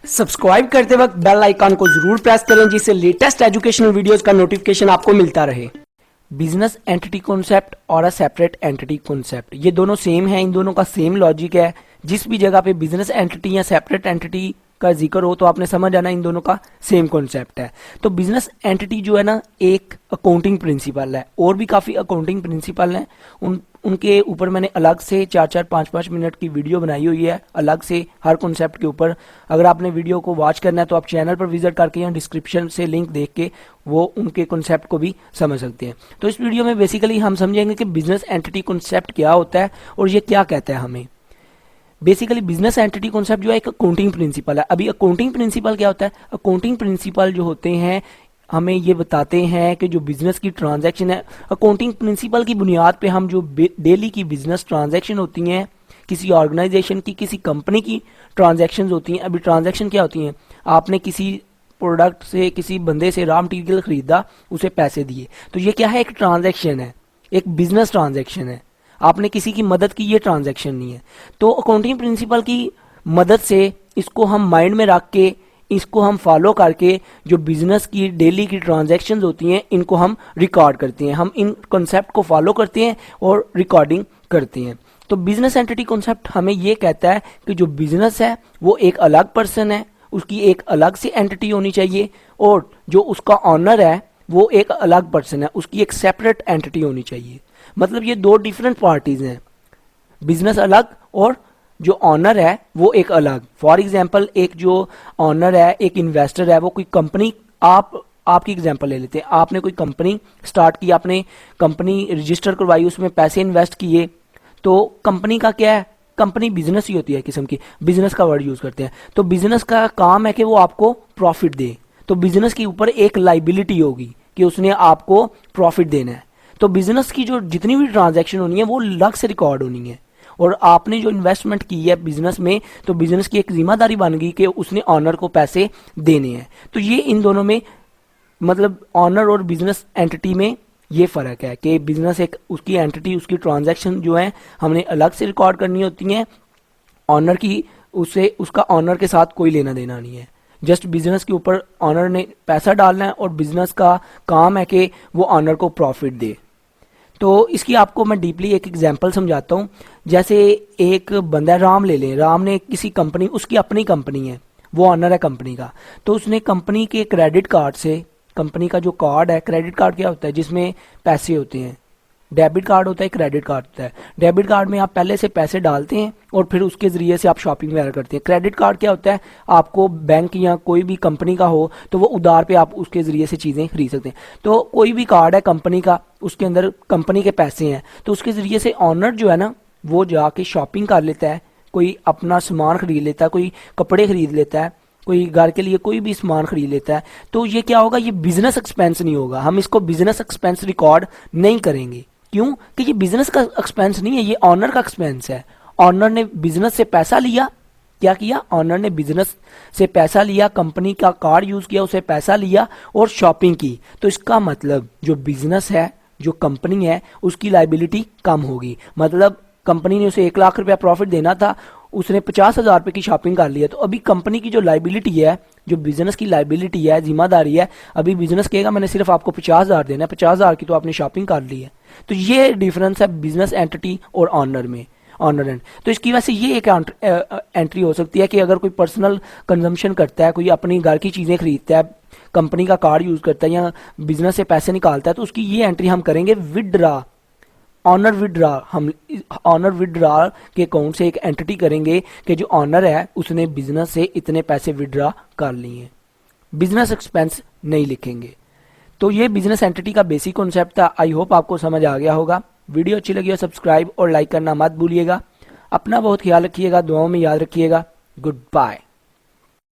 Subscribe करते वक्त bell icon को जरूर प्रेस करें जिससे लेटेस्ट एजुकेशनल वीडियोस का नोटिफिकेशन आपको मिलता रहे। बिजनेस एंटिटी कॉन्सेप्ट और अ सेपरेट एंटिटी कॉन्सेप्ट, ये दोनों सेम है, इन दोनों का सेम लॉजिक है। जिस भी जगह पे बिजनेस एंटिटी या सेपरेट एंटिटी का जिक्र हो तो आपने समझ आना इन दोनों का सेम कॉन्सेप्ट है। तो बिजनेस एंटिटी जो है ना, एक अकाउंटिंग प्रिंसिपल है, और भी काफ़ी अकाउंटिंग प्रिंसिपल हैं। उनके ऊपर मैंने अलग से 4-4 5-5 मिनट की वीडियो बनाई हुई है, अलग से हर कॉन्सेप्ट के ऊपर। अगर आपने वीडियो को वॉच करना है तो आप चैनल पर विजिट करके या डिस्क्रिप्शन से लिंक देख के वो उनके कॉन्सेप्ट को भी समझ सकते हैं। तो इस वीडियो में बेसिकली हम समझेंगे कि बिजनेस एंटिटी कॉन्सेप्ट क्या होता है और ये क्या कहता है हमें। बेसिकली बिजनेस एंटिटी कॉन्सेप्ट जो है एक अकाउंटिंग प्रिंसिपल है। अभी अकाउंटिंग प्रिंसिपल क्या होता है? अकाउंटिंग प्रिंसिपल जो होते हैं हमें ये बताते हैं कि जो बिजनेस की ट्रांजैक्शन है, अकाउंटिंग प्रिंसिपल की बुनियाद पे हम जो डेली की बिजनेस ट्रांजैक्शन होती हैं, किसी ऑर्गेनाइजेशन की, किसी कंपनी की ट्रांजैक्शन होती हैं। अभी ट्रांजैक्शन क्या होती हैं? आपने किसी प्रोडक्ट से, किसी बंदे से रॉ मटेरियल खरीदा, उसे पैसे दिए, तो ये क्या है? एक ट्रांजैक्शन है, एक बिजनेस ट्रांजैक्शन है। आपने किसी की मदद की, ये ट्रांजैक्शन नहीं है। तो अकाउंटिंग प्रिंसिपल की मदद से इसको हम माइंड में रख के, इसको हम फॉलो करके जो बिजनेस की डेली की ट्रांजैक्शंस होती हैं इनको हम रिकॉर्ड करते हैं। हम इन कॉन्सेप्ट को फॉलो करते हैं और रिकॉर्डिंग करते हैं। तो बिजनेस एंटिटी कॉन्सेप्ट हमें ये कहता है कि जो बिजनेस है वो एक अलग पर्सन है, उसकी एक अलग सी एंटिटी होनी चाहिए, और जो उसका ऑनर है वो एक अलग पर्सन है, उसकी एक सेपरेट एंटिटी होनी चाहिए। मतलब ये दो डिफरेंट पार्टीज हैं, बिजनेस अलग और जो ऑनर है वो एक अलग। फॉर एग्जांपल, एक जो ऑनर है, एक इन्वेस्टर है, वो कोई कंपनी, आपकी एग्जांपल ले लेते हैं। आपने कोई कंपनी स्टार्ट की, आपने कंपनी रजिस्टर करवाई, उसमें पैसे इन्वेस्ट किए। तो कंपनी का क्या है? कंपनी बिजनेस ही होती है, किस्म की बिजनेस का वर्ड यूज करते हैं। तो बिजनेस का काम है कि वो आपको प्रॉफिट दे। तो बिजनेस के ऊपर एक लाइबिलिटी होगी कि उसने आपको प्रॉफिट देना है। तो बिजनेस की जो जितनी भी ट्रांजैक्शन होनी है वो अलग से रिकॉर्ड होनी है। और आपने जो इन्वेस्टमेंट की है बिजनेस में, तो बिजनेस की एक जिम्मेदारी बन गई कि उसने ऑनर को पैसे देने हैं। तो ये इन दोनों में, मतलब ऑनर और बिजनेस एंटिटी में ये फर्क है कि बिजनेस एक उसकी एंटिटी, उसकी ट्रांजैक्शन जो है हमने अलग से रिकॉर्ड करनी होती हैं। ऑनर की, उससे उसका ऑनर के साथ कोई लेना देना नहीं है। जस्ट बिजनेस के ऊपर ऑनर ने पैसा डालना है और बिजनेस का काम है कि वो ऑनर को प्रॉफिट दे। तो इसकी आपको मैं डीपली एक एग्जांपल समझाता हूँ। जैसे एक बंदा, राम ले लें। राम ने किसी कंपनी, उसकी अपनी कंपनी है, वो ऑनर है कंपनी का। तो उसने कंपनी के क्रेडिट कार्ड से, कंपनी का जो कार्ड है, क्रेडिट कार्ड क्या होता है? जिसमें पैसे होते हैं। डेबिट कार्ड होता है, क्रेडिट कार्ड होता है। डेबिट कार्ड में आप पहले से पैसे डालते हैं और फिर उसके जरिए से आप शॉपिंग वगैरह करते हैं। क्रेडिट कार्ड क्या होता है? आपको बैंक या कोई भी कंपनी का हो तो वो उधार पे आप उसके जरिए से चीज़ें खरीद सकते हैं। तो कोई भी कार्ड है कंपनी का, उसके अंदर कंपनी के पैसे हैं, तो उसके जरिए से ऑनर जो है ना, वो जाके शॉपिंग कर लेता है, कोई अपना सामान खरीद लेता है, कोई कपड़े खरीद लेता है, कोई घर के लिए कोई भी सामान खरीद लेता है। तो ये क्या होगा? ये बिजनेस एक्सपेंस नहीं होगा, हम इसको बिजनेस एक्सपेंस रिकॉर्ड नहीं करेंगे। क्यों? कि ये बिजनेस का एक्सपेंस नहीं है, ये ऑनर का एक्सपेंस है। ऑनर ने बिजनेस से पैसा लिया, क्या किया? ऑनर ने बिजनेस से पैसा लिया, कंपनी का कार्ड यूज किया, उसे पैसा लिया और शॉपिंग की। तो इसका मतलब जो बिजनेस है, जो कंपनी है, उसकी लाइबिलिटी कम होगी। मतलब कंपनी ने उसे 1 लाख रुपया प्रॉफिट देना था, उसने 50,000 रुपये की शॉपिंग कर लिया। तो अभी कंपनी की जो लाइबिलिटी है, जो बिजनेस की लाइबिलिटी है, जिम्मेदारी है, अभी बिजनेस कहेगा मैंने सिर्फ आपको 50,000 देना है, 50,000 की तो आपने शॉपिंग कर ली है। तो ये डिफरेंस है बिजनेस एंटिटी और ऑनर में, ऑनर एंड। तो इसकी वजह से ये एक एंट्री हो सकती है कि अगर कोई पर्सनल कंजम्पशन करता है, कोई अपनी घर की चीज़ें खरीदता है, कंपनी का कार्ड यूज़ करता है या बिजनेस से पैसे निकालता है, तो उसकी ये एंट्री हम करेंगे विदड्रा, ऑनर विदड्रा। हम ऑनर विदड्रा के अकाउंट से एक एंटिटी करेंगे कि जो ऑनर है उसने बिजनेस से इतने पैसे विदड्रा कर लिए हैं। बिजनेस एक्सपेंस नहीं लिखेंगे। तो ये बिजनेस एंटिटी का बेसिक कॉन्सेप्ट था। आई होप आपको समझ आ गया होगा। वीडियो अच्छी लगी हो सब्सक्राइब और लाइक करना मत भूलिएगा। अपना बहुत ख्याल रखिएगा, दुआओं में याद रखिएगा। Good bye.